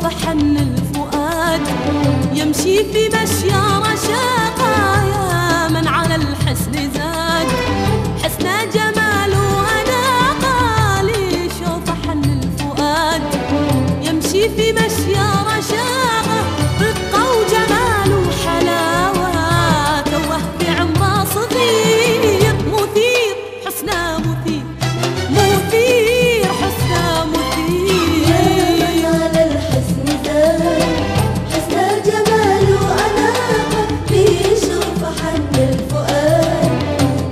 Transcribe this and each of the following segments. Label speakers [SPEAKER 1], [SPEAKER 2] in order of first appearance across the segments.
[SPEAKER 1] فحن الفؤاد يمشي في مشيا رشاقة يا من على الحسن زاد حسن جمال وأناقة لي شوف حن الفؤاد يمشي في مشيا رشاقة رقة وجمال وحلاوة توه بعمره صغير مثير حسنه مثير مثير حسنه مثير
[SPEAKER 2] يا من على الحسن زاد حسن جمال وأناقة بيشوف حن الفؤاد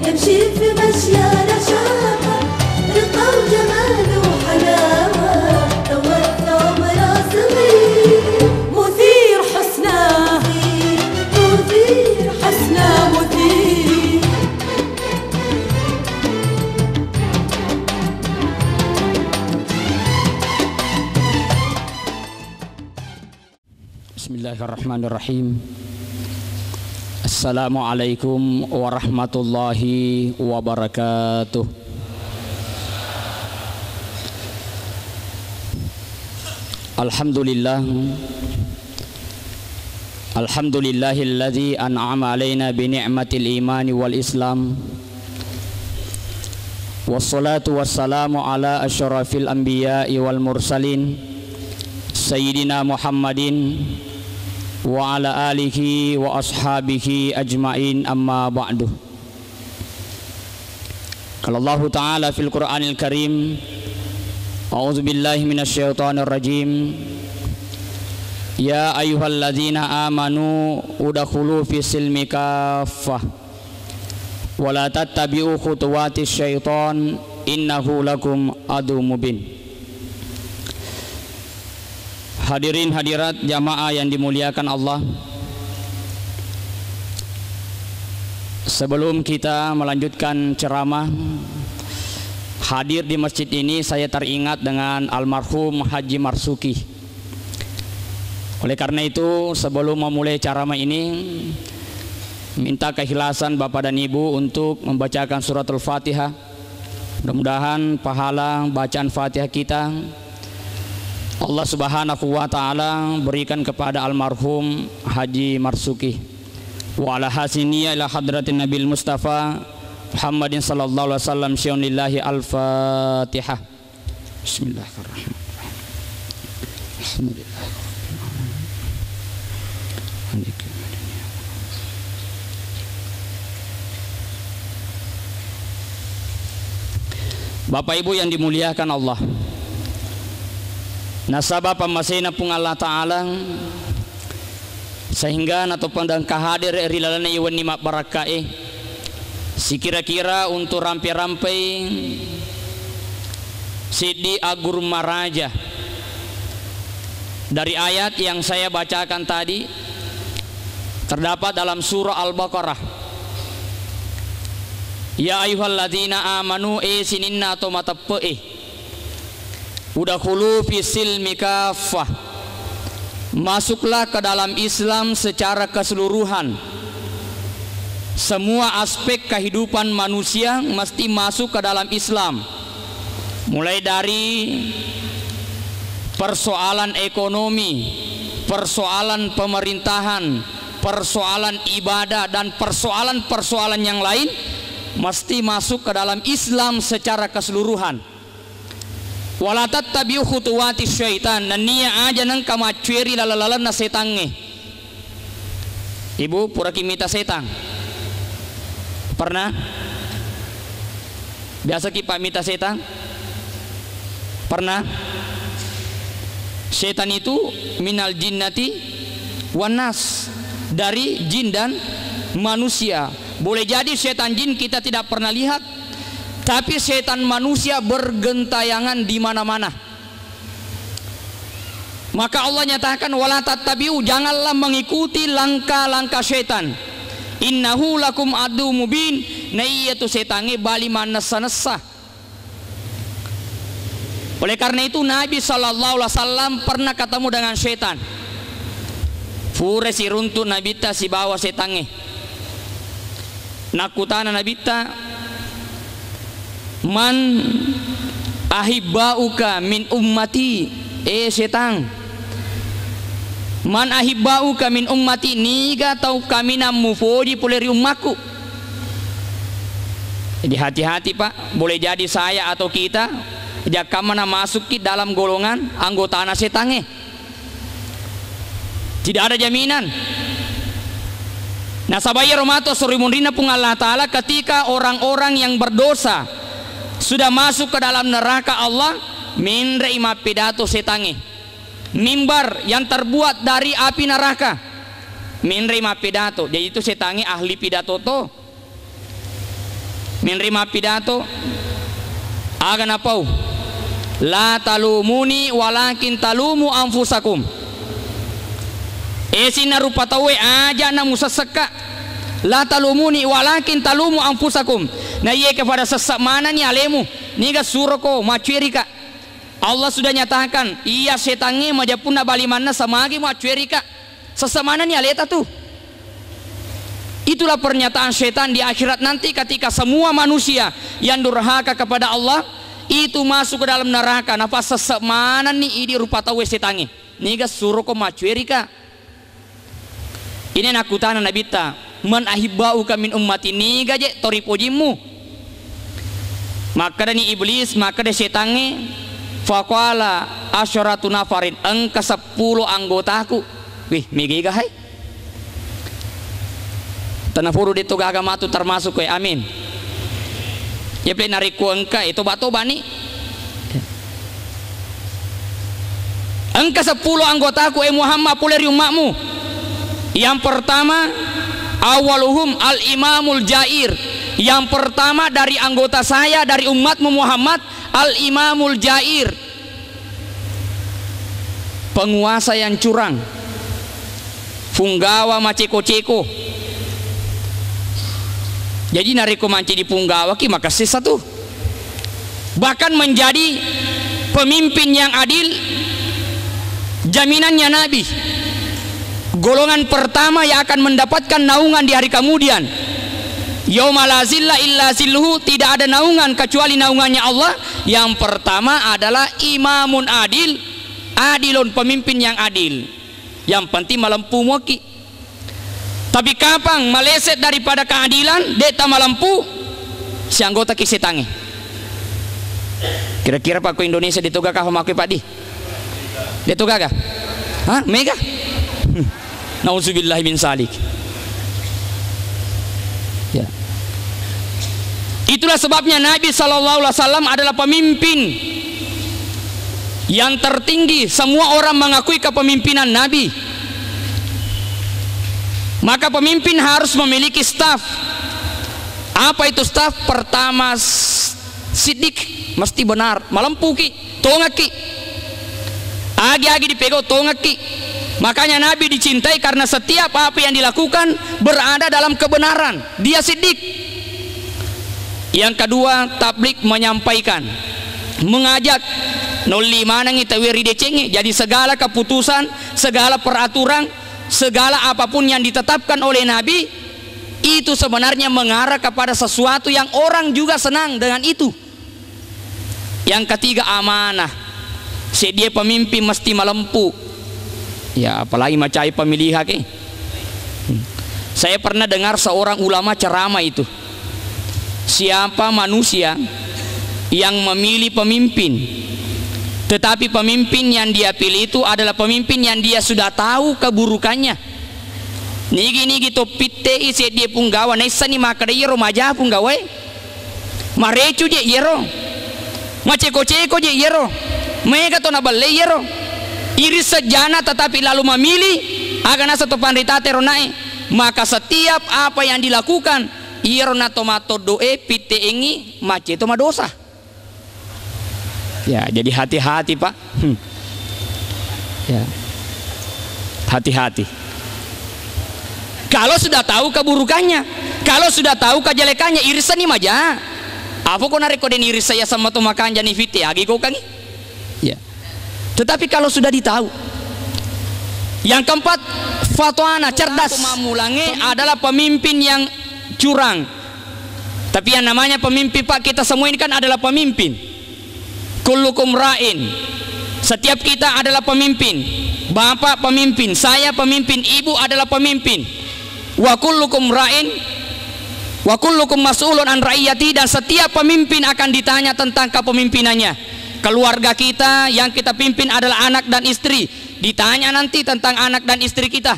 [SPEAKER 2] يمشي في مشيا رشاقة رقة وجمال وحلاوة توه عمره صغير
[SPEAKER 1] مثير حسنه
[SPEAKER 2] مثير
[SPEAKER 1] حسنه مثير
[SPEAKER 3] Bismillahirrahmanirrahim. Assalamualaikum warahmatullahi wabarakatuh. Alhamdulillah. Alhamdulillahilladzi an'ama alaina bi ni'matil imani wal islam. Wassalatu wassalamu ala asyrafil anbiya'i wal mursalin Sayyidina Muhammadin wa ala alihi wa ashabihi ajma'in amma ba'du. Qala Allah Ta'ala fil Qur'anil Karim A'udzu billahi minasyaitonir rajim. Ya ayyuhalladzina amanu udkhulu fis silmi kaffah wa la tattabi'u khutuwatis syaiton innahu lakum adu mubin. Hadirin hadirat jamaah yang dimuliakan Allah, sebelum kita melanjutkan ceramah, hadir di masjid ini saya teringat dengan almarhum Haji Marsuki. Oleh karena itu, sebelum memulai ceramah ini, minta keikhlasan Bapak dan Ibu untuk membacakan surat Al-Fatihah. Mudah-mudahan pahala bacaan Fatihah kita Allah Subhanahu wa Ta'ala berikan kepada almarhum Haji Marsuki. Wa ala hasiniya ila hadratin Nabil Mustafa Muhammadin sallallahu alaihi wasallam syai'un lillahi al-Fatihah. Bismillahirrahmanirrahim. Alhamdulillah. Bapak Ibu yang dimuliakan Allah, nasabah pamasina pung Allah Ta'ala sehingga nato pandang kahadir rilalana iwan nima barakae si kira-kira untuk rampai-rampai Sidi Agur Maraja dari ayat yang saya bacakan tadi terdapat dalam surah Al-Baqarah. Ya ayyuhalladzina amanu sininna to matappe udkhulu fi silmi kaffah, masuklah ke dalam Islam secara keseluruhan. Semua aspek kehidupan manusia mesti masuk ke dalam Islam, mulai dari persoalan ekonomi, persoalan pemerintahan, persoalan ibadah, dan persoalan-persoalan yang lain mesti masuk ke dalam Islam secara keseluruhan. Wala tattabi'u khutuwatis syaitan, dan nia aja nang kamacueri lalalalan na setange. Ibu pura kimita setang pernah? Biasa kita minta setan? Pernah? Setan itu minal jinnati wanas, dari jin dan manusia. Boleh jadi setan jin kita tidak pernah lihat, tapi setan manusia bergentayangan di mana-mana. Maka Allah nyatakan wala tattabi'u, janganlah mengikuti langkah-langkah setan. Innahu lakum adu mubin, na iyatu setange bali manasa-nasa. Oleh karena itu Nabi sallallahu alaihi wasallam pernah ketemu dengan setan. Fure si runtu Nabi ta si bawa setange. Nakutana Nabi ta man ahibbauka min ummati, setang Man ahibbau kamin ummati niga tau kami namufodi poleri ummaku. Jadi hati-hati Pak, boleh jadi saya atau kita jika mana masuk ke dalam golongan anggota anak setange. Tidak ada jaminan. Nah sabaya romato surimundina pun Allah Ta'ala ketika orang-orang yang berdosa sudah masuk ke dalam neraka Allah, mindre ima pidato setange, mimbar yang terbuat dari api neraka, mindre ima pidato. Jadi itu setange ahli pidato to, mindre ima pidato agan apau la talumuni walakin talumu anfusakum. Esina rupa tawe aja na musasaka la talumuni walakin talumu anfusakum. Nah iya kepada sesak mana nih alemu niga suroko macuerika. Allah sudah nyatakan iya setange majapuna bali mana samagi macuerika. Sesak mana nih aleta tuh. Itulah pernyataan setan di akhirat nanti ketika semua manusia yang durhaka kepada Allah itu masuk ke dalam neraka. Napa sesak mana nih idi rupa tawe setange niga suroko macuerika. Ini nakutana Nabi ta man ahibbau kamin ummati ni gaje toripojimu. Maka dari iblis maka dari setange faqala asyaratu nafarin engka 10 anggotaku. Wih migi gahai tanafuru dito gagama tu termasuk we amin. Ya play nariku engka itu batu bani engka 10 anggotaku Muhammad puleri umatmu. Yang pertama awaluhum al-imamul jair. Yang pertama dari anggota saya dari umatmu Muhammad al-imamul jair, penguasa yang curang, punggawa maceko-ceko. Jadi nariko manci di punggawa ki maka sisa tuh bahkan menjadi pemimpin yang adil. Jaminannya Nabi golongan pertama yang akan mendapatkan naungan di hari kemudian. Yauma la zilla illa zilluhu, tidak ada naungan kecuali naungannya Allah. Yang pertama adalah imamun adil, adilun pemimpin yang adil. Yang penting malampu moki. Tapi kapan meleset daripada keadilan, deta malampu si anggota kisetange. Kira-kira Pak Indonesia ditugakah homakui Pak Di? Ditugakah? Hah? Mega? Nauzubillahi min salik. Ya. Itulah sebabnya Nabi sallallahu alaihi wasallam adalah pemimpin yang tertinggi. Semua orang mengakui kepemimpinan Nabi. Maka pemimpin harus memiliki staf. Apa itu staf? Pertama sidik, mesti benar, malempuki, tongaki. Agi-agi dipego tongaki. Makanya Nabi dicintai karena setiap apa yang dilakukan berada dalam kebenaran. Dia sidik. Yang kedua, tablik, menyampaikan, mengajak. Noli mana ngitawiri decenge. Jadi segala keputusan, segala peraturan, segala apapun yang ditetapkan oleh Nabi itu sebenarnya mengarah kepada sesuatu yang orang juga senang dengan itu. Yang ketiga, amanah. Dia pemimpin mesti melempu. Ya apalagi macai pemilih hake. Saya pernah dengar seorang ulama ceramah itu. Siapa manusia yang memilih pemimpin, tetapi pemimpin yang dia pilih itu adalah pemimpin yang dia sudah tahu keburukannya. Nigi to pitte isi dia punggawa nesa ni makade yero maja punggawa. Marecu je yero. Maceko-ceko je yero. Mereka to naballe yero. Iris sejana tetapi lalu memilih akan satu pandritate ronae, maka setiap apa yang dilakukan irona tomato doe pite ingi mace toma dosa. Ya jadi hati-hati Pak. Ya hati-hati. Kalau sudah tahu keburukannya, kalau sudah tahu kejelekannya, irisan ni maja. Apa kau nariko den iris saya sama to makan jani fite agi kau kangi. Ya. Tetapi kalau sudah ditahu. Yang keempat, fatwana, cerdas. Mamulange adalah pemimpin yang curang. Tapi yang namanya pemimpin Pak, kita semua ini kan adalah pemimpin. Kullukum ra'in. Setiap kita adalah pemimpin. Bapak pemimpin, saya pemimpin, ibu adalah pemimpin. Wa kullukum ra'in wa kullukum mas'ulun an ra'iyati, dan setiap pemimpin akan ditanya tentang kepemimpinannya. Keluarga kita yang kita pimpin adalah anak dan istri, ditanya nanti tentang anak dan istri kita.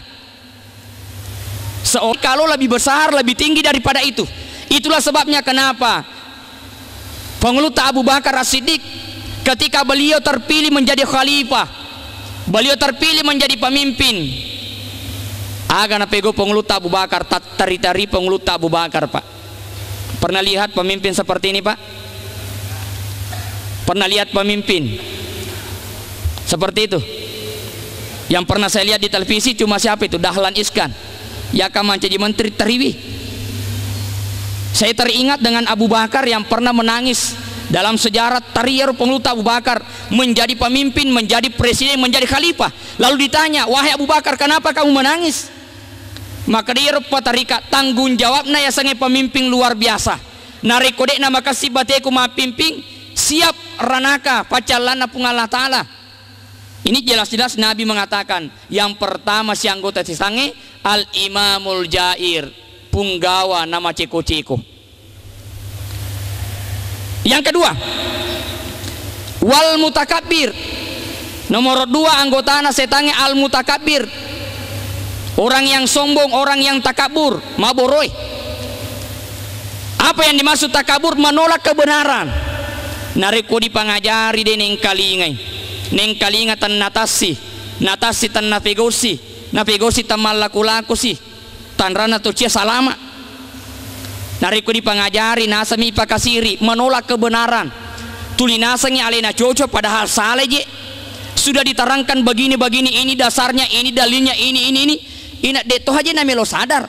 [SPEAKER 3] Kalau lebih besar, lebih tinggi daripada itu. Itulah sebabnya kenapa Pengeluta Abu Bakar As-Siddiq ketika beliau terpilih menjadi khalifah, beliau terpilih menjadi pemimpin, agak pego pengeluta Abu Bakar, tari-tari pengeluta Abu Bakar, Pak. Pernah lihat pemimpin seperti ini, Pak? Pernah lihat pemimpin seperti itu? Yang pernah saya lihat di televisi cuma siapa itu? Dahlan Iskan, ya kaman jadi menteri teriwi. Saya teringat dengan Abu Bakar yang pernah menangis dalam sejarah tarier pengeluta Abu Bakar menjadi pemimpin, menjadi presiden, menjadi khalifah. Lalu ditanya, wahai Abu Bakar, kenapa kamu menangis? Maka dia patarika tanggung jawabnya ya sange pemimpin luar biasa. Narekodek nama kasih bateku ma pimping siap ranaka pacalana pung Allah Ta'ala. Ini jelas-jelas Nabi mengatakan yang pertama si anggota sisange al-imamul jair, punggawa nama ceko-ceko. Yang kedua, wal mutakabir. Nomor dua anggota setange al mutakabir, orang yang sombong, orang yang takabur, maboroi. Apa yang dimaksud takabur? Menolak kebenaran. Nareko dipangajari de neng kalingai, neng kalinga tan natasi, natasi tan navigosi, navigosi tan malaku-laku si, tan rana tocia salama. Nareko dipangajari nasami pakasiri, menolak kebenaran. Tulinasanya alena cocok padahal salah je. Sudah diterangkan begini-begini, ini dasarnya, ini dalilnya, ini. Ina deto aja namelo sadar.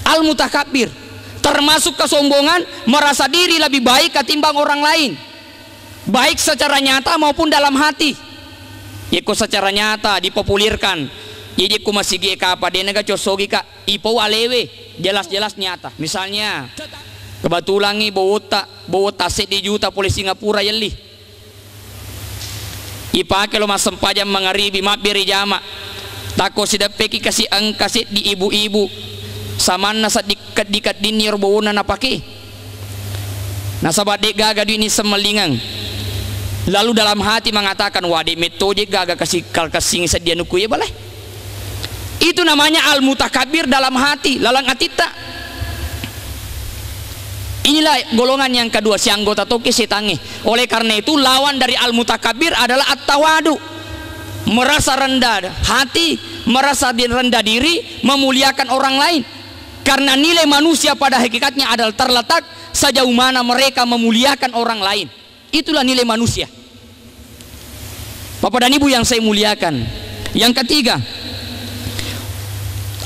[SPEAKER 3] Al mutakabir, termasuk kesombongan, merasa diri lebih baik ketimbang orang lain, baik secara nyata maupun dalam hati. Iko secara nyata dipopulirkan, jadi ku masih geka apa dia nega cosogi kak ipo alewe, jelas-jelas nyata. Misalnya kebetulan nih bawa taset di juta polisi Singapura yeli ipake lo masem pajam mengaribi mabiri jama tako sidak peki kasih angkasit di ibu-ibu saman nasa dikat dinir bawa napaki nasabat dek gaga ini semelingang, lalu dalam hati mengatakan wadik metode gaga kasih kalkasing sedia nuku ya boleh. Itu namanya al mutakabir dalam hati, lalang atita. Inilah golongan yang kedua, si anggota toke setange. Oleh karena itu lawan dari al mutakabir adalah at-tawadu, merasa rendah hati, merasa rendah diri, memuliakan orang lain. Karena nilai manusia pada hakikatnya adalah terletak sejauh mana mereka memuliakan orang lain. Itulah nilai manusia. Bapak dan Ibu yang saya muliakan. Yang ketiga,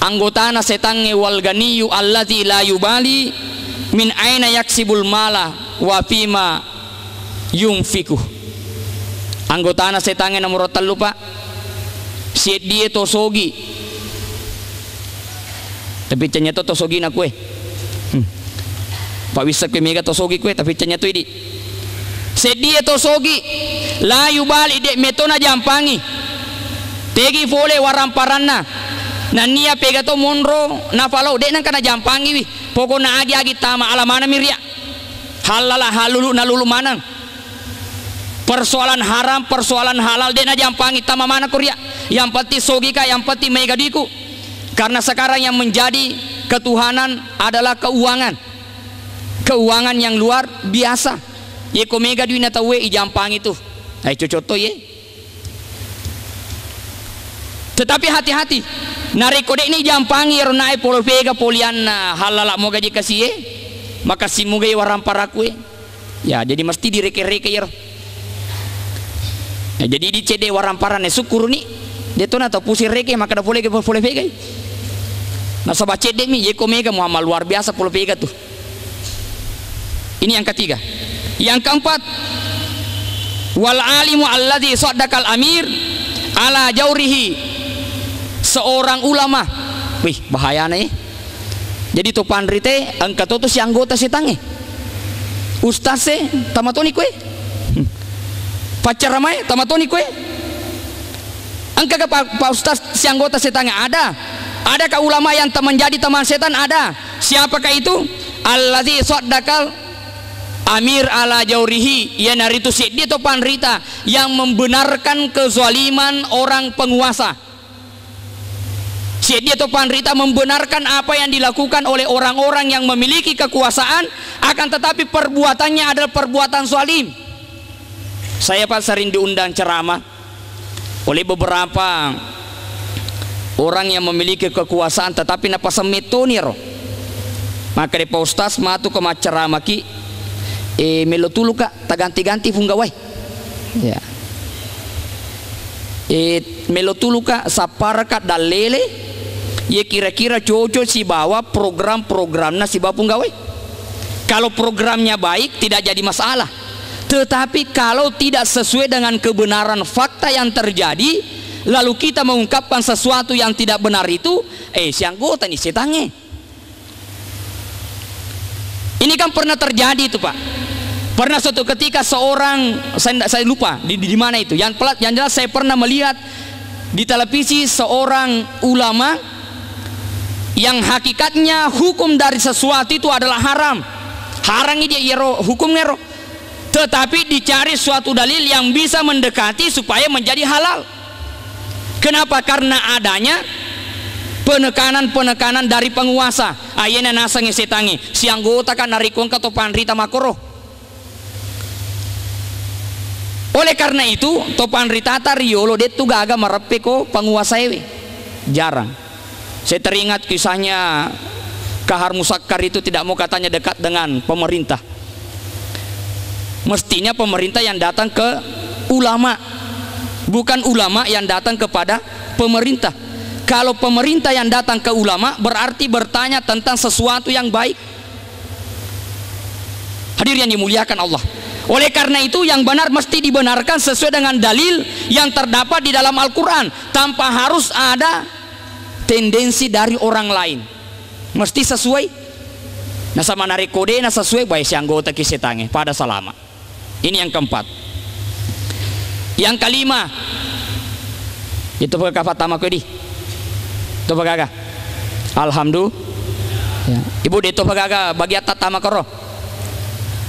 [SPEAKER 3] anggotana setange wal ganiyu allazi la yubali min aina yaksibul mala wa fima yunfiku. Anggotana setange nomor 3 Pak, si dia tosogi tapi ternyata tosogi na kue. Pak bisa kue mega tosogi kue tapi ternyata ini si dia tosogi la yubali dek metona jampangi tegi fole waramparanna nania pegato monro na falau dek nang kana jampangi wi pokona agi tama alamana miria halala halulu na lulu manang persoalan haram persoalan halal dek na jampangi tama mana korea yang penting sogika yang penting megadiku. Karena sekarang yang menjadi ketuhanan adalah keuangan yang luar biasa. Ye komega duina tawe ijampang itu ay cocoto ye. Tetapi hati-hati narikode ini jampangi ronai polo pega poliana halala mo gaji kasih ye maka simuga waram parakue ya jadi mesti direke-reke ya. Nah, jadi di cede waram parane syukur nih dia tuh atau pusir reke maka dah boleh pega. Nah sahabat cede mi ye komega muamal luar biasa polo pega tuh. Ini yang ketiga. Yang keempat, wal alimu alladzi saddaqal amir ala jaurihi, seorang ulama. Wih bahaya nih. Jadi to pandrite angkat to si anggota si tange ustaz se tamatoni kue pacar ramai tamatoni kue Engkau ke Pak Ustaz si anggota setannya ada. Adakah ulama yang menjadi teman setan? Ada. Siapakah itu? Allazi saddaqal amir ala jaurihi, ya naritu dia atau panrita yang membenarkan kezaliman orang penguasa. Dia atau panrita membenarkan apa yang dilakukan oleh orang-orang yang memiliki kekuasaan, akan tetapi perbuatannya adalah perbuatan zalim. Saya Pak sering diundang ceramah oleh beberapa orang yang memiliki kekuasaan tetapi napa semetonir. Maka di Pak Ustaz matu ke ceramah ki melotulu kak taganti-ganti funggawai. Ya. Melotulu kak sapar kak dalele. Ya kira-kira cocok si bawa program-programnya si bawa punggawai. Kalau programnya baik tidak jadi masalah. Tetapi kalau tidak sesuai dengan kebenaran fakta yang terjadi, lalu kita mengungkapkan sesuatu yang tidak benar itu, si anggota nih setange. Ini kan pernah terjadi itu Pak. Pernah suatu ketika seorang, saya lupa di mana itu. Yang jelas saya pernah melihat di televisi seorang ulama yang hakikatnya hukum dari sesuatu itu adalah haram. Haram ini dia hukum nero. Tetapi dicari suatu dalil yang bisa mendekati supaya menjadi halal. Kenapa? Karena adanya penekanan-penekanan dari penguasa. Ayana nasangi setangi. Si anggota kan narikong atau panrita makoro. Oleh karena itu, topan ritata riolo det tu gaga marepe ko penguasa ewe. Jarang. Saya teringat kisahnya Kahar Musakkar itu tidak mau katanya dekat dengan pemerintah. Mestinya pemerintah yang datang ke ulama, bukan ulama yang datang kepada pemerintah. Kalau pemerintah yang datang ke ulama berarti bertanya tentang sesuatu yang baik. Hadir yang dimuliakan Allah. Oleh karena itu yang benar mesti dibenarkan sesuai dengan dalil yang terdapat di dalam Al-Quran, tanpa harus ada tendensi dari orang lain. Mesti sesuai. Nah sama narik kode nah sesuai baik si anggota kisetange pada salama. Ini yang keempat. Yang kelima, itu pegawai pertama kodi. Itu pegawai. Alhamdulillah. Ya. Ibu itu pegawai bagian tatama koro.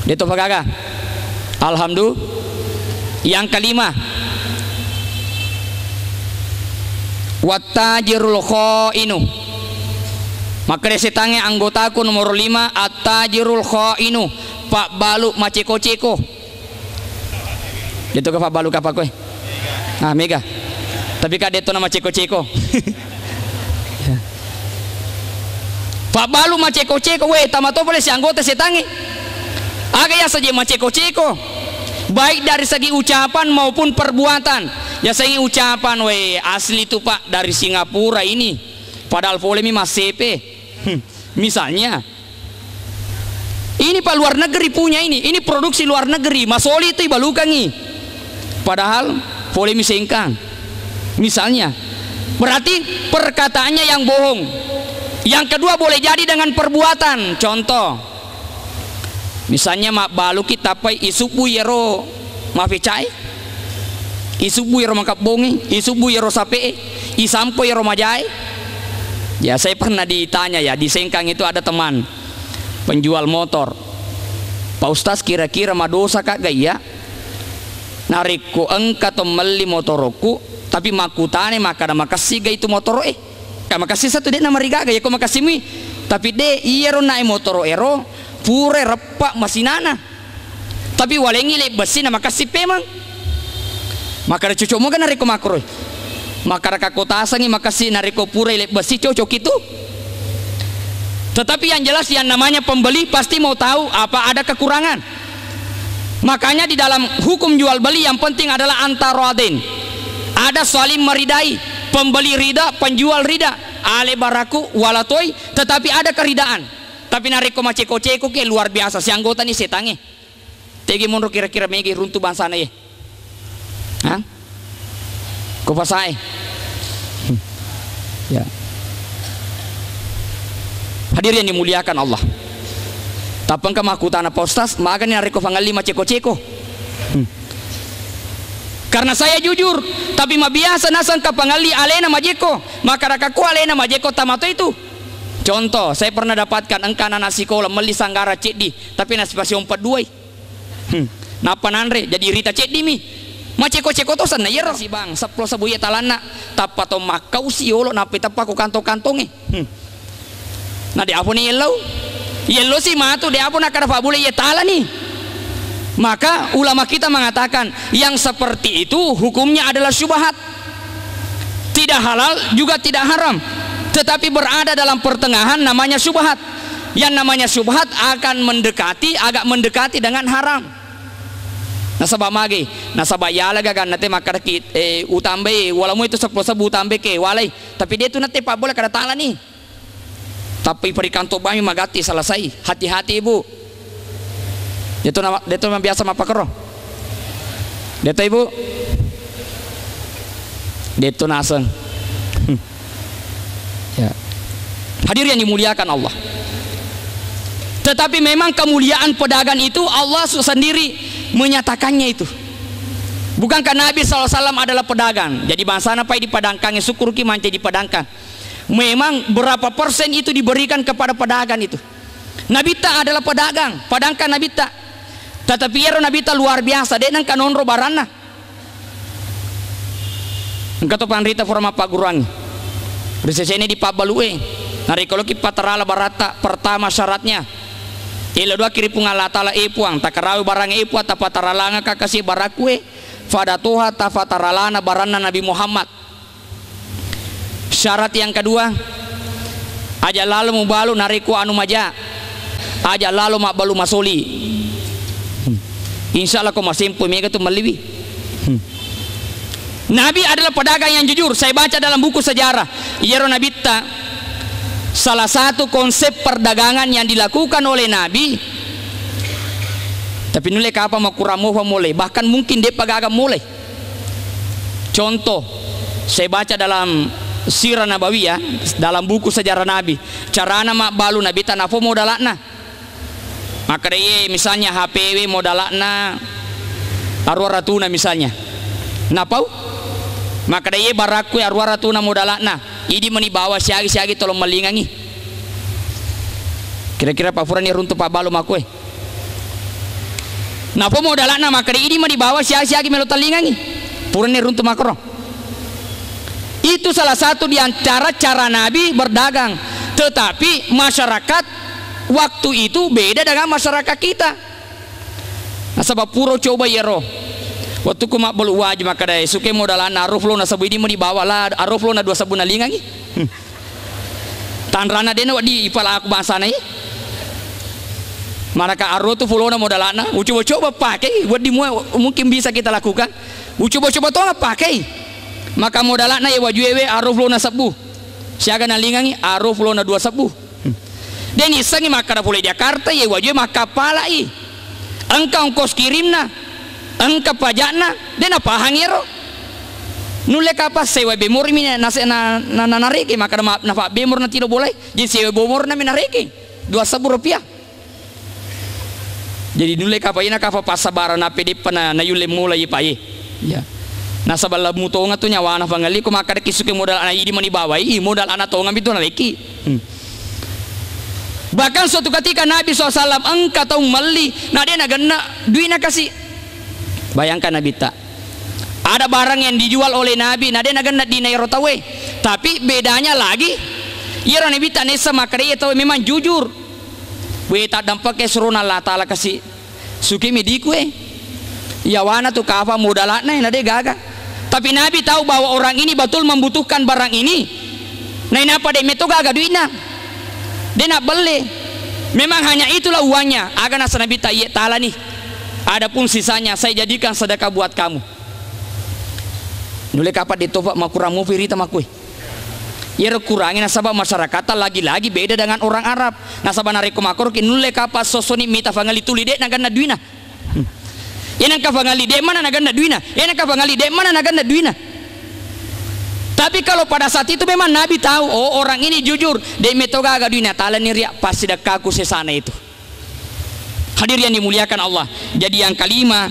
[SPEAKER 3] Itu pegawai. Alhamdulillah. Yang kelima, wattajirul khainu. Maka resetange anggotaku nomor 5 at-tajirul khainu, Pak Balu maceko-ceko. Itu ke Pak Balu apa kowe? Ah mega. Tapi kak deto nama ceko-ceko. Pak Balu maceko-ceko we tamato boleh si anggota setange. Aga ya saja maceko-ceko. Baik dari segi ucapan maupun perbuatan. Ya segi ucapan we asli itu Pak dari Singapura ini. Padahal polemi mas CP. Misalnya ini Pak luar negeri punya ini produksi luar negeri Mas Oli itu ibalukangi. Padahal polemi sengkang. Misalnya berarti perkataannya yang bohong. Yang kedua boleh jadi dengan perbuatan. Contoh misalnya mak balu kita pai isubu yero mafecai, isubu yero mangkap bongi, isubu yero sape, isampo yero majai. Ya saya pernah ditanya ya di Sengkang itu ada teman penjual motor. Pak Ustaz kira-kira madosa kak gaya narikku engka to meli motorku tapi makutane maka makasih gaya itu motor makasih satu dek nama riga gaya ko makasih mi tapi de iero naik motor ero pure repak masinana tapi walengi le besi na makasih pemang maka cucuk mo kan nariko makro maka kota asangi makasih nariko pure le besi cocok itu. Tetapi yang jelas yang namanya pembeli pasti mau tahu apa ada kekurangan. Makanya di dalam hukum jual beli yang penting adalah antaradin. Ada saling meridai, pembeli rida, penjual rida, ale baraku walatoi, tetapi ada keridaan. Tapi nariko maceko-ceko ke luar biasa si anggota nih setange. Tegi mundur kira-kira megi runtuh bansana ye. Hah? Ko pasai. Ya. Hadirin yang dimuliakan Allah. Tapang kamakutan Pak Ustaz, maga ni nariko pangali maceko-ceko. Karena saya jujur, tapi biasa nasan kapangali alena majeko, maka rakaku alena majeko tamato itu. Contoh, saya pernah dapatkan engkana nasi sekolah meli sanggara cek di, tapi nasi pasi 42. Napa nanre jadi rita cek di mi. Maceko-ceko to sana yero si bang, 10 sabu ya talana, tapato makau si olo napi tapa ko kantong-kantonge. Nah di apa nih yellow sih matu di apa nak kada boleh ya tala nih. Maka ulama kita mengatakan yang seperti itu hukumnya adalah syubhat, tidak halal juga tidak haram, tetapi berada dalam pertengahan namanya syubhat. Yang namanya syubhat akan agak mendekati dengan haram. Nasabah magi, nasabah yala gagan nate makar utambe walamu itu 10 sabu utambe ke walai, tapi dia itu nate pak boleh kada tala nih. Tapi perikan tobami magati selesai. Hati-hati ibu. Dia tu biasa mapa kero. Dia tu ibu. Dia tu naseng. Ya. Hadir yang dimuliakan Allah. Tetapi memang kemuliaan pedagang itu Allah sendiri menyatakannya itu. Bukankah Nabi SAW adalah pedagang? Jadi bangsa apa dipadangkan, syukur ki manca dipadangkan. Memang berapa persen itu diberikan kepada pedagang itu. Nabita adalah pedagang, padangkan Nabita. Tetapi ya Nabita luar biasa, dia nang kanonro barana. Engkau tu panrita forma Pak Guruangi. Resesi ini di Pak Balue. Nari kalau kita patarala barata pertama syaratnya. Ila dua kiri pungal tala epuang takarawi barang epu atau pataralanga kakasi barakue. Fadatuha tafataralana barana Nabi Muhammad. Syarat yang kedua, aja lalu mubalu nariku anu maja, aja lalu mak balu masoli. Insya Allah kau masih mega tu meliwi. Nabi adalah pedagang yang jujur. Saya baca dalam buku sejarah Yero Nabita, salah satu konsep perdagangan yang dilakukan oleh Nabi. Tapi nulai apa mau kuramu mulai, bahkan mungkin dia pedagang mulai. Contoh, saya baca dalam Sirah Nabawiyah, dalam buku sejarah Nabi, carana mak balu Nabi tanafo modalakna. Maka dia misalnya HPW modalakna arwaratuna misalnya. Napau? Maka dia barakui arwaratuna modalakna. Ini menibawa siagi-siagi tolong melingangi. Kira-kira Pak Furan ini runtuh Pak balu makue. Napa modalakna maka dia ini menibawa siagi-siagi melo telingangi. Furan ini runtuh makro. Itu salah satu di antara cara Nabi berdagang. Tetapi masyarakat waktu itu beda dengan masyarakat kita. Nah, sebab puro coba ya roh. Waktu ku mak belu wajib maka dai suke modalan aruf lo na sabu ini mau dibawa lah aruf lo na 2 sabu na lingangi. Tanrana dena di ipala aku bahasa nai. Manakah aruf tu fulo na modalana. Coba pakai buat di mungkin bisa kita lakukan. Coba tolong pakai. Maka modalakna ya wajuewe aruf lo na sabu. Siaga na lingangi aruf lo na 2 sabu. Dan isangi maka boleh Jakarta ya wajue maka palai. Engkau kos kirimna, engkau pajakna, dan apa hangiro? Nule kapas sewa bemor ini nase na nariki maka nafa bemor na tidak boleh. Jadi sewa bemor na minariki 2 sabu rupiah. Jadi nule kapas ina kapas pasabaran na pedip na yule mulai paye. Ya. Nasa bala mutonga tu nyawa na pangali ko maka kisuke modal ana idi manibawai modal ana tonga itu na leki. Bahkan suatu ketika Nabi SAW engkau tahu meli nah dia nagana duina kasih. Bayangkan Nabi tak ada barang yang dijual oleh Nabi nah dia nagana di Nairotawe, tapi bedanya lagi ya Nabi tak nesa maka dia tahu memang jujur we tak dampaknya suruna Allah Ta'ala kasih suki midikwe yawana tu kafa modalakna nah dia gagal. Tapi Nabi tahu bahwa orang ini betul membutuhkan barang ini nah ini apa dia meto gagal duina dia nak beli, memang hanya itulah uangnya. Agar nasa Nabi Ta'ala nih, adapun sisanya saya jadikan sedekah buat kamu. Nulek apa ditofak makuramu firita makui. Ya kurangin nasabah masyarakat lagi-lagi beda dengan orang Arab. Nasabah nariku makor ki nulek apa sosoni mita fangali tulide nagan na duina. Yan ang kafangali de mana nagan na duina. Yan ang kafangali de mana nagan na duina. Tapi kalau pada saat itu memang Nabi tahu, oh orang ini jujur, dia metoga agak dunia taala niria pasti dekaku sesana itu. Hadir yang dimuliakan Allah. Jadi yang kelima,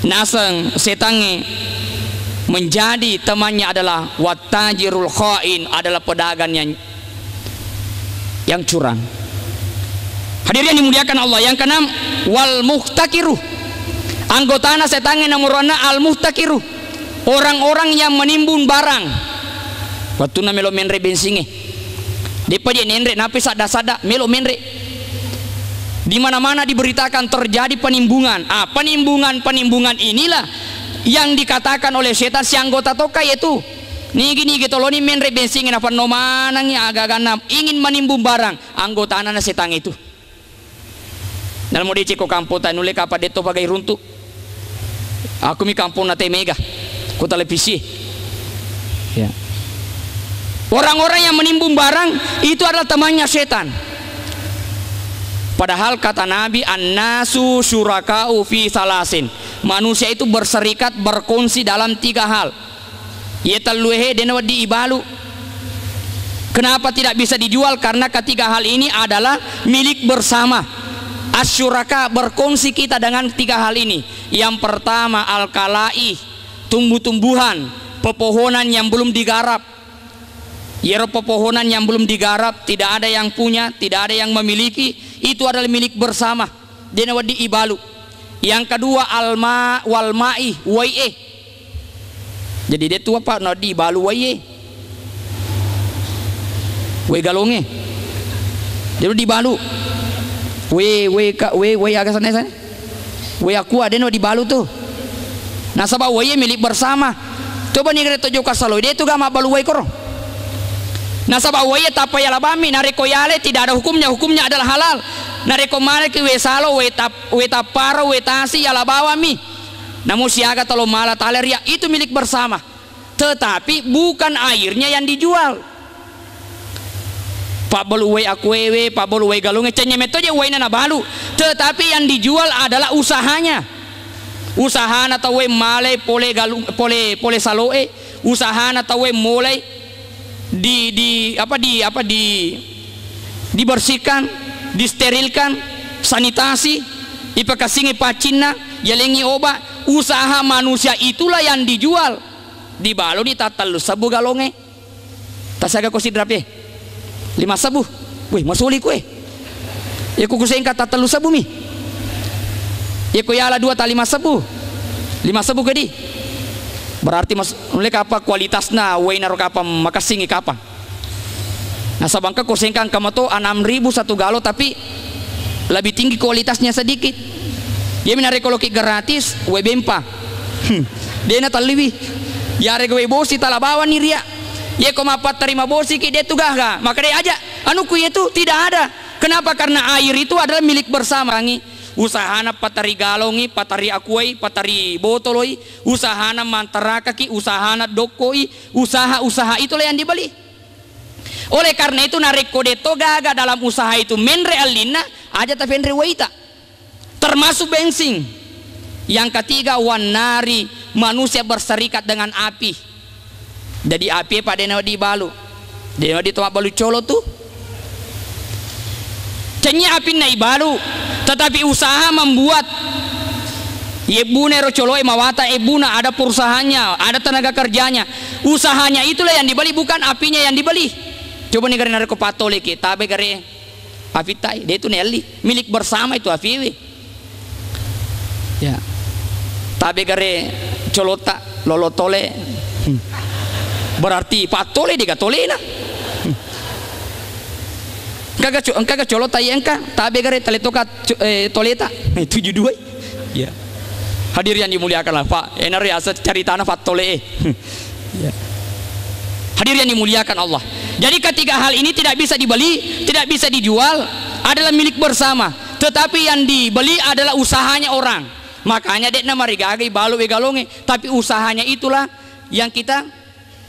[SPEAKER 3] nasang setange menjadi temannya adalah wattajirul khain, adalah pedagang yang curang. Hadirin dimuliakan Allah. Yang keenam, wal muhtakiru, anggotana setange nomorana al muhtakiru, orang-orang yang menimbun barang. Waktu na melo menre bensinge depa dia nenre napi sada-sada melo menre. Di mana-mana diberitakan terjadi penimbunan. Penimbunan inilah yang dikatakan oleh setan si anggota toka, yaitu niki gitu loh, ni menre bensin apa no manang ya agak-agak ingin menimbun barang anggota anak setan itu. Dalam mau diceko kampung tanule kapan deto pakai runtuh. Aku mi kampung nate mega, ku televisi. Ya. Orang-orang yang menimbun barang itu adalah temannya setan. Padahal kata Nabi, an-nasu syuraka'u fi salasin. Manusia itu berserikat, berkongsi dalam 3 hal. Yataluhe denwa di ibalu. Kenapa tidak bisa dijual? Karena ketiga hal ini adalah milik bersama. Asyuraka, berkongsi kita dengan 3 hal ini. Yang pertama al-kalai, tumbuh-tumbuhan, pepohonan yang belum digarap. Yero pepohonan yang belum digarap, tidak ada yang punya, tidak ada yang memiliki, itu adalah milik bersama. Denwa di ibalu. Yang kedua alma wal ma'i wai'e. Jadi dia tua pak no di balu wai'e. We galonge. Dia di balu. We agak sana. We aku ada no di balu tuh. Nah sabab wai'e milik bersama. Coba nih kereta joka salo dia tuh gak balu wai'e koro. Nah sabab wai'e tapaya labami nareko yale tidak ada hukumnya adalah halal. Nareko male ki we salo we taparo we tasi yala bawa mi. Namun siaga talo mala taleria itu milik bersama. Tetapi bukan airnya yang dijual. Pak bolu we aku we, pak bolu we galunge cenye metoje we na balu. Tetapi yang dijual adalah usahanya. Usahana atau we male pole galung pole saloe, usahana atau we mulai dibersihkan, disterilkan, sanitasi, ipakasingi pacina, yalengi obat. Usaha manusia itulah yang dijual. Di balo di tatal sabu galonge. Tasaga ko sidrape. 5 sabu. Wih, masuli kue. Ya ku kusengka tatal sabu mi. Ya ku yala 2 tali 5 sabu. 5 sabu kedi. Berarti mulai apa kualitasnya waina apa makasingi kapa. Nah sabangka kosengkan kamato 6.000 1 galo tapi lebih tinggi kualitasnya sedikit. Dia minareko loki gratis we bempa. Dia na taliwi. Yare we bosi talabawan ni ria. Ye ko mapat terima bosi ki dia tugah ga. Maka dia aja anu ku itu tidak ada. Kenapa? Karena air itu adalah milik bersama. Usahana patari galongi, patari akuai, patari botoloi, usahana mantaraka ki, usahana dokoi, usaha-usaha itulah yang dibeli. Oleh karena itu nareko deto gaga dalam usaha itu menre alina aja tapi menre waita. Termasuk bensin. Yang ketiga wanari, manusia berserikat dengan api. Jadi api pak dena di balu. Dena di toa balu colo tuh. Cenye api nai balu. Tetapi usaha membuat yebune rocoloe mawata ebuna ada perusahaannya, ada tenaga kerjanya. Usahanya itulah yang dibeli, bukan apinya yang dibeli. Coba nih karena nareko patole ki, tabe gare apitai, dia itu nelli, milik bersama itu apiwi. Ya. Tabe gare colota lolotole. Berarti patole digatolena. Engkau colota engka tabe gare taletoka toleta 72 ya. Hadir yang dimuliakan lah Pak enari asa cari tanah patole ya. Hadir yang dimuliakan Allah. Jadi ketiga hal ini tidak bisa dibeli, tidak bisa dijual, adalah milik bersama. Tetapi yang dibeli adalah usahanya orang. Makanya dekna marigagai balu galonge, tapi usahanya itulah yang kita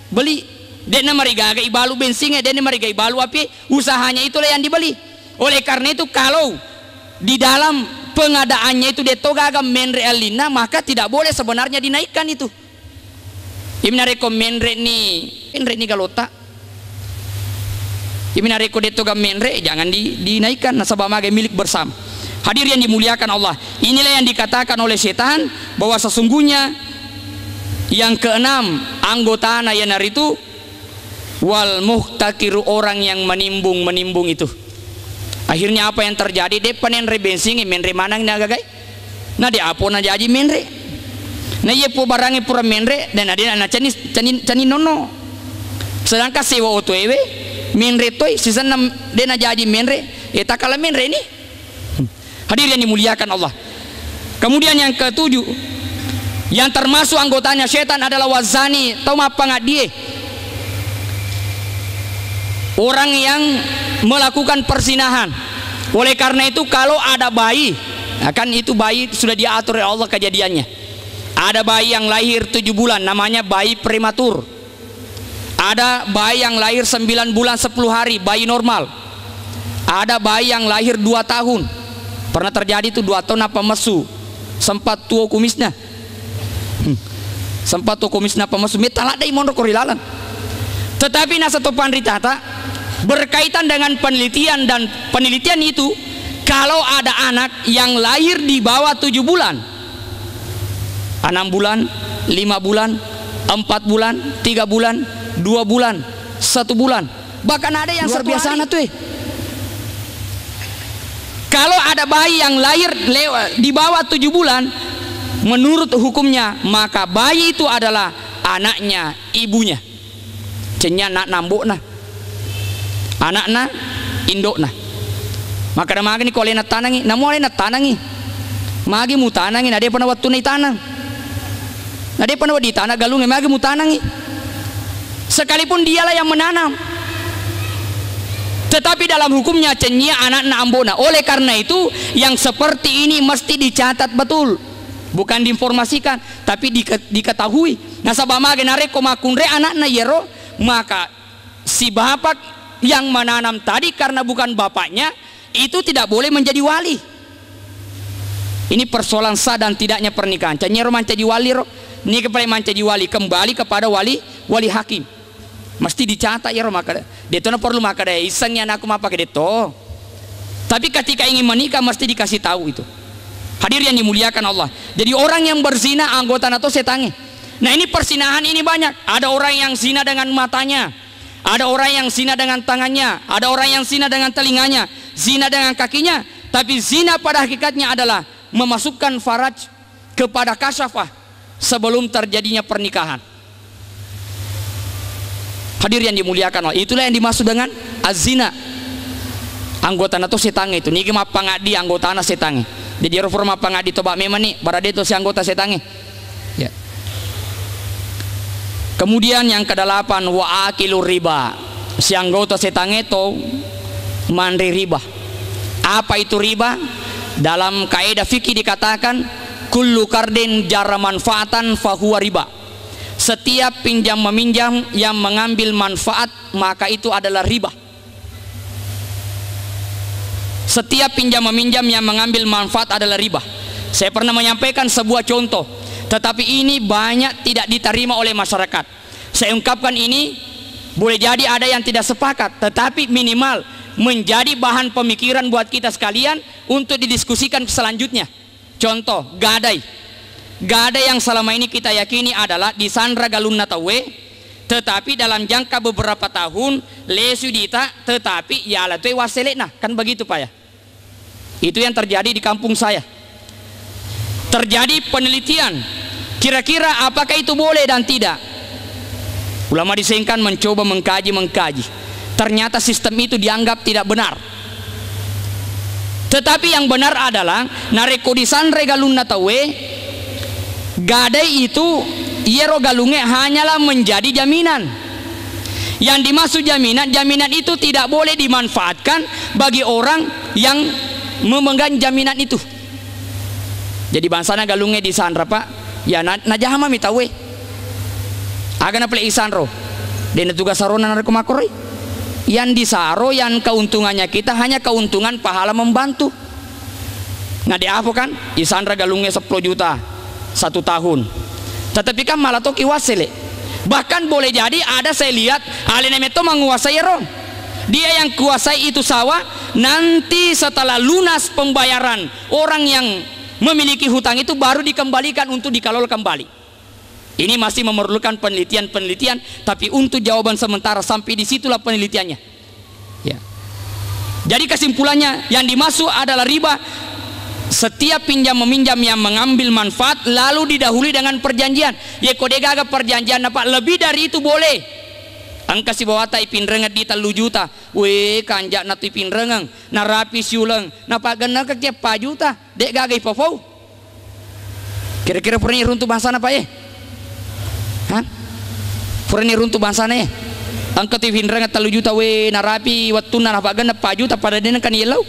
[SPEAKER 3] beli. Dena marigagai balu bensinnya, dena marigai balu api, usahanya itulah yang dibeli. Oleh karena itu kalau di dalam pengadaannya itu detogaga menre alina, maka tidak boleh sebenarnya dinaikkan itu. Iminareko menre ni galota. Iminareko detoga menre jangan dinaikkan nasabah magai milik bersama. Hadir yang dimuliakan Allah, inilah yang dikatakan oleh setan bahwa sesungguhnya yang keenam anggota nayanar itu wal muhtakiru, orang yang menimbung itu. Akhirnya apa yang terjadi? Dia panen rebensingi menre manang nagagai. Nah dia apa na jadi menre. Nah ye po barangi pura menre dan ada na cani nono. Sedangkan sewa oto ewe menre toy sisa dia na jadi menre. Eta kala menre ini. Hadir yang dimuliakan Allah. Kemudian yang ketujuh, yang termasuk anggotanya setan adalah wazani. Tahu apa nggak dia? Orang yang melakukan persinahan. Oleh karena itu kalau ada bayi, akan itu bayi sudah diatur oleh Allah kejadiannya. Ada bayi yang lahir 7 bulan, namanya bayi prematur. Ada bayi yang lahir 9 bulan 10 hari, bayi normal. Ada bayi yang lahir 2 tahun. Pernah terjadi itu 2 tahun apa mesu, sempat tua kumisnya, sempat tua kumisnya apa mesu, metalak dari mondok korilalan. Tetapi nasa topan ritata berkaitan dengan penelitian, dan penelitian itu kalau ada anak yang lahir di bawah 7 bulan, 6 bulan, 5 bulan, 4 bulan, 3 bulan, 2 bulan, 1 bulan, bahkan ada yang luar biasa anak tuh. Kalau ada bayi yang lahir di bawah 7 bulan, menurut hukumnya maka bayi itu adalah anaknya ibunya. Cenya nak nambok nah, anakna indok nah. Maka ada magi ni kalau nak tanangi, namu ada nak tanangi, magi mu tanangi, ada pernah waktu ni tanang, ada pernah di tanah galungnya magi mu tanangi. Sekalipun dialah yang menanam. Tetapi dalam hukumnya cenya anak na ambona. Oleh karena itu yang seperti ini mesti dicatat betul, bukan diinformasikan tapi diketahui. Nah sabama genare komakunre anak na yero, maka si bapak yang menanam tadi karena bukan bapaknya itu tidak boleh menjadi wali. Ini persoalan sah dan tidaknya pernikahan. Cenya manca di wali ro, ini kepada manca di wali kembali kepada wali hakim. Mesti dicatat ya, maka deto na perlu maka daya isengnya aku mau pakai deto. Tapi ketika ingin menikah mesti dikasih tahu itu. Hadir yang dimuliakan Allah. Jadi orang yang berzina anggota atau setange. Nah ini persinahan ini banyak. Ada orang yang zina dengan matanya, ada orang yang zina dengan tangannya, ada orang yang zina dengan telinganya, zina dengan kakinya. Tapi zina pada hakikatnya adalah memasukkan faraj kepada kasyafah sebelum terjadinya pernikahan. Hadir yang dimuliakan Allah, itulah yang dimaksud dengan azina. Anggota atau setange itu niki mah pangadi anggota na setange. Jadi reforma pangadi toba memang nih barade itu si anggota setange. Ya. Kemudian yang ke-8 wa akilu riba. Si anggota setange itu mandri riba. Apa itu riba? Dalam kaidah fikih dikatakan kullu kardin jarra manfaatan fahuwa riba. Setiap pinjam meminjam yang mengambil manfaat maka itu adalah riba. Setiap pinjam meminjam yang mengambil manfaat adalah riba. Saya pernah menyampaikan sebuah contoh, tetapi ini banyak tidak diterima oleh masyarakat. Saya ungkapkan ini, boleh jadi ada yang tidak sepakat, tetapi minimal menjadi bahan pemikiran buat kita sekalian untuk didiskusikan selanjutnya. Contoh, gadai. Gadai yang selama ini kita yakini adalah disandra galun natawe, tetapi dalam jangka beberapa tahun lesu dita, tetapi ya alatwe waselek nah, kan begitu Pak ya. Itu yang terjadi di kampung saya. Terjadi penelitian, kira-kira apakah itu boleh dan tidak. Ulama disengkan mencoba mengkaji. Ternyata sistem itu dianggap tidak benar. Tetapi yang benar adalah nareko disandre galun natawe, gadai itu iero galunge hanyalah menjadi jaminan. Yang dimaksud jaminan itu tidak boleh dimanfaatkan bagi orang yang memegang jaminan itu. Jadi bangsana galunge di sandra Pak, ya najahama mitawe. Agana play isanro. Den tugas sarona nareko makori. Yang disaro yang keuntungannya kita hanya keuntungan pahala membantu. Nah di apa kan? Isandra galunge 10 juta 1 tahun. Tetapi kan malah toki wasile. Bahkan boleh jadi ada saya lihat alina itu menguasai rom. Dia yang kuasai itu sawah. Nanti setelah lunas pembayaran, orang yang memiliki hutang itu baru dikembalikan untuk dikelola kembali. Ini masih memerlukan penelitian, tapi untuk jawaban sementara sampai disitulah penelitiannya. Ya. Jadi kesimpulannya yang dimaksud adalah riba. Setiap pinjam meminjam yang mengambil manfaat lalu didahului dengan perjanjian. Ya kode gaga perjanjian apa lebih dari itu boleh. Angka si bawa tai pinrengat di 3 juta. We kanjak na tu pinrengang na rapi siulang na pagana ka tiap 4 juta. Dek gaga ipafau. Kira-kira purni runtuh bahasa apa ya? Hah? Purni runtuh bahasa ya? Angka tu pinrengat 3 juta we na rapi watuna na pagana 4 juta pada dena kan yelau.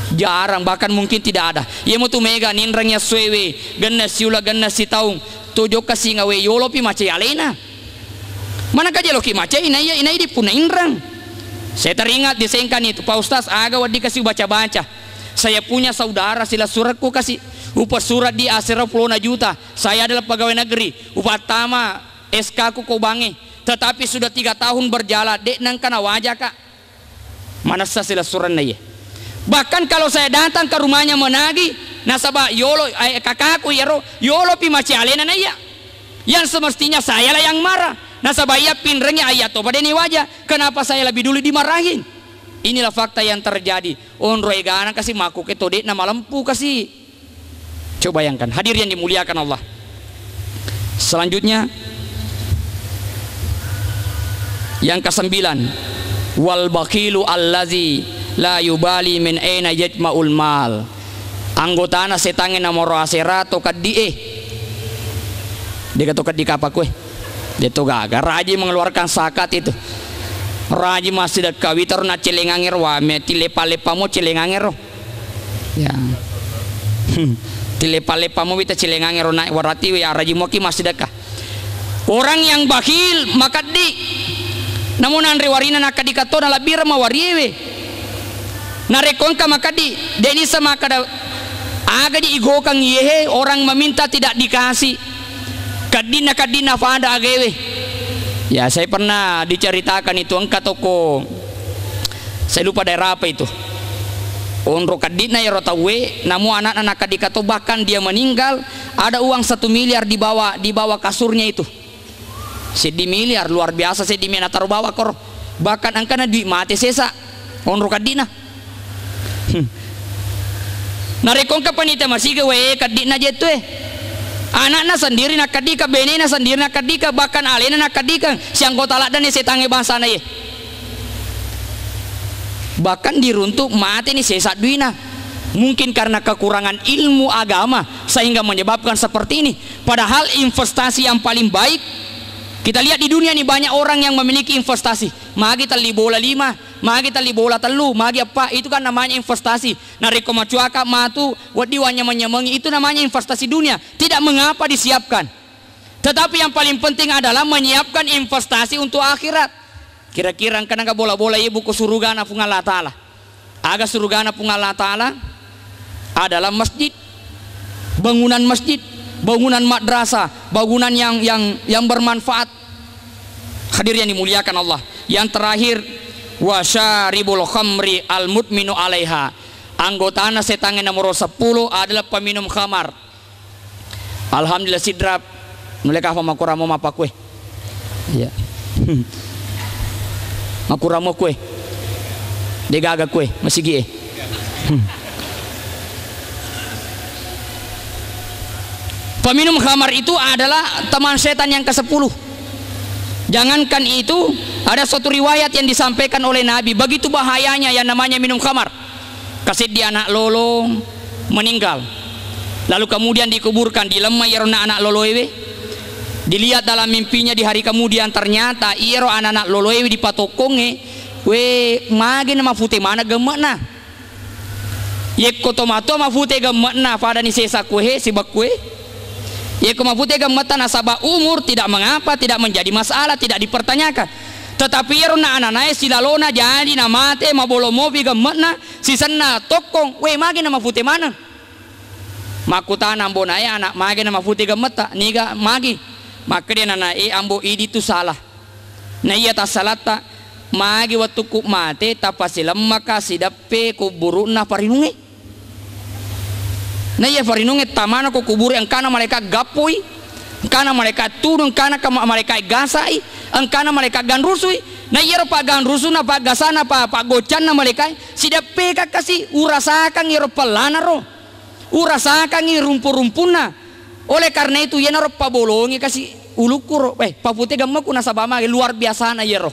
[SPEAKER 3] Jarang, bahkan mungkin tidak ada. Ia mau tu mega ninrangnya suwe ganna siula ganna si taung tujuh kasih ngawe yolo pi mace alena. Mana kaje loki mace inai di puna inrang. Saya teringat disengkan itu Pak Ustaz aga wadi kasih baca-baca. Saya punya saudara sila suratku kasih upah surat di asera 10 juta. Saya adalah pegawai negeri. Upah tama SK ku kau bangi. Tetapi sudah 3 tahun berjalan dek nang kana wajah kak. Mana sila surat na ye. Bahkan kalau saya datang ke rumahnya menagih nasabah yolo kakakku yolo pi maci alena na iya. Yang semestinya saya lah yang marah. Nasabah iya pinrengnya ayat to pada ini wajah. Kenapa saya lebih dulu dimarahin? Inilah fakta yang terjadi. Onro egana kasih maku ke tode nama lempu kasih. Coba bayangkan hadir yang dimuliakan Allah. Selanjutnya yang ke-9 wal bakilu allazi la yubali min aina yajma'ul mal. Anggotana setangin namoro asera to kadie. Dia to kadie apa kue? Dia to gaga raji mengeluarkan zakat itu. Raji masih dak kawitar na celengangir wa me tilepa-lepa mo celengangir. Ya. Tilepa-lepa mo wita celengangir na warati ya raji mo ki masih dak. Orang yang bakhil maka di namun andre warina nakadikato na labir mawariwe. Narekon ka makadi deni sama kada aga di igo kang yehe orang meminta tidak dikasih kadina fada agewe. Ya saya pernah diceritakan itu angka toko saya lupa daerah apa itu onro kadina ya rotawe namu anak-anak kadikato bahkan dia meninggal ada uang 1 miliar di bawah kasurnya itu 1 miliar luar biasa saya di mana taruh bawah kor bahkan angkana duit mati sesa onro kadina. Narekong ka panita masige we kadina jetu anakna sendiri nakadika benena sendiri nakadika bahkan alena nakadika siang kota ladan ni setange bangsa na ye bahkan diruntuk mati ni sesat duina mungkin karena kekurangan ilmu agama sehingga menyebabkan seperti ini. Padahal investasi yang paling baik kita lihat di dunia ini banyak orang yang memiliki investasi. Magi tali bola 5, magi tali bola telu, magi apa itu kan namanya investasi. Nariko macuaka matu wadiwanya menyemengi itu namanya investasi dunia. Tidak mengapa disiapkan. Tetapi yang paling penting adalah menyiapkan investasi untuk akhirat. Kira-kira karena bola-bola ibu ke surugana pungal Allah Ta'ala. Aga surugana pungal Allah Ta'ala adalah masjid, bangunan masjid, bangunan madrasah, bangunan yang bermanfaat. Hadir yang dimuliakan Allah. Yang terakhir wasyaribul khamri al mudminu alaiha. Anggotana setange nomor 10 adalah peminum khamar. Alhamdulillah sidrap mereka apa makuramo apa kue. Iya. Makuramo kue. Degaga kue masih gie. Peminum khamar itu adalah teman setan yang ke-10. Jangankan itu, ada suatu riwayat yang disampaikan oleh Nabi, begitu bahayanya yang namanya minum khamar. Kasih dia anak lolo meninggal, lalu kemudian dikuburkan di lemah yerona anak lolo ewe. Dilihat dalam mimpinya di hari kemudian ternyata iro anak lolo ewe di patokonge, we mage nama fute mana gemakna. Yek kotomato ma fute gemakna pada ni sesa kue si bakue. Ya kemafute gamatan nasabah umur tidak mengapa, tidak menjadi masalah, tidak dipertanyakan. Tetapi yerna ananae silalona jadi namate mabolo mobi gamatna sisanna tokong we magi nama fute mana makutana ambonae anak magi nama fute gamata niga magi maka dia nanae ambo idi tu salah na iya ta salata magi waktu ku mate tapasilam maka sidape kuburu na parinunge. Na iya parinunge tamana ku kuburu ang kana mereka gapoi, ang kana mereka turun, kana mereka gasai, ang kana mereka ganrusui. Na iya pa ganrusu na pa gasana pa gocan na mereka sidape ka kasi urasakan iro palana ro. Urasakan i rumpur-rumpuna. Oleh karena itu ya naro pabolongi kasi ulukur papute gamma kuna sabama luar biasa na yero.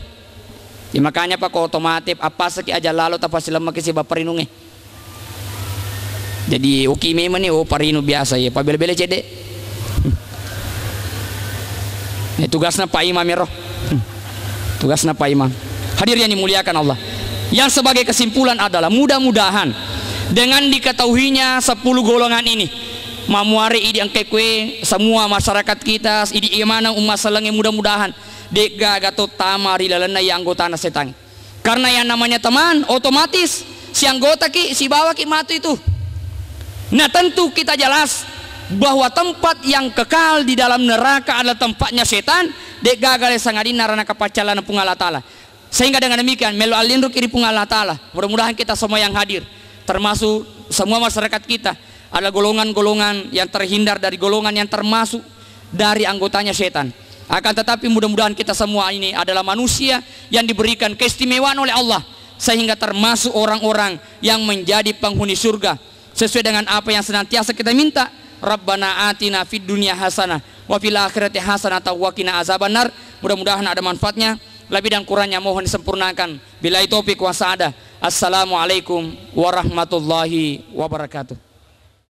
[SPEAKER 3] Ya, makanya pak otomatis apa saki aja lalu tapasilam makisi baparinunge. Jadi uki memang nih parinu biasa ya pabel-bele cede. Tugasnya Pak Imam ya roh. Tugasnya Pak Imam. Hadir yang dimuliakan Allah. Yang sebagai kesimpulan adalah mudah-mudahan dengan diketahuinya 10 golongan ini mamuari idi angkekwe semua masyarakat kita idi imana umat selenge mudah-mudahan dega gatot tamari lalana yang anggota setan. Karena yang namanya teman otomatis si anggota ki si bawa ki matu itu. Nah tentu kita jelas bahwa tempat yang kekal di dalam neraka adalah tempatnya setan dega gale sangadina rana kapacalan pung Allah Ta'ala. Sehingga dengan demikian melu alindruk iri pung Allah Ta'ala. Mudah-mudahan kita semua yang hadir termasuk semua masyarakat kita adalah golongan-golongan yang terhindar dari golongan yang termasuk dari anggotanya setan. Akan tetapi mudah-mudahan kita semua ini adalah manusia yang diberikan keistimewaan oleh Allah sehingga termasuk orang-orang yang menjadi penghuni surga sesuai dengan apa yang senantiasa kita minta. Rabbana atina fid dunya hasanah wa fil akhirati hasanah wa qina azabannar. Mudah-mudahan ada manfaatnya. Lebih dan kurangnya mohon disempurnakan. Billahi taufik wa sa'adah. Assalamualaikum warahmatullahi wabarakatuh.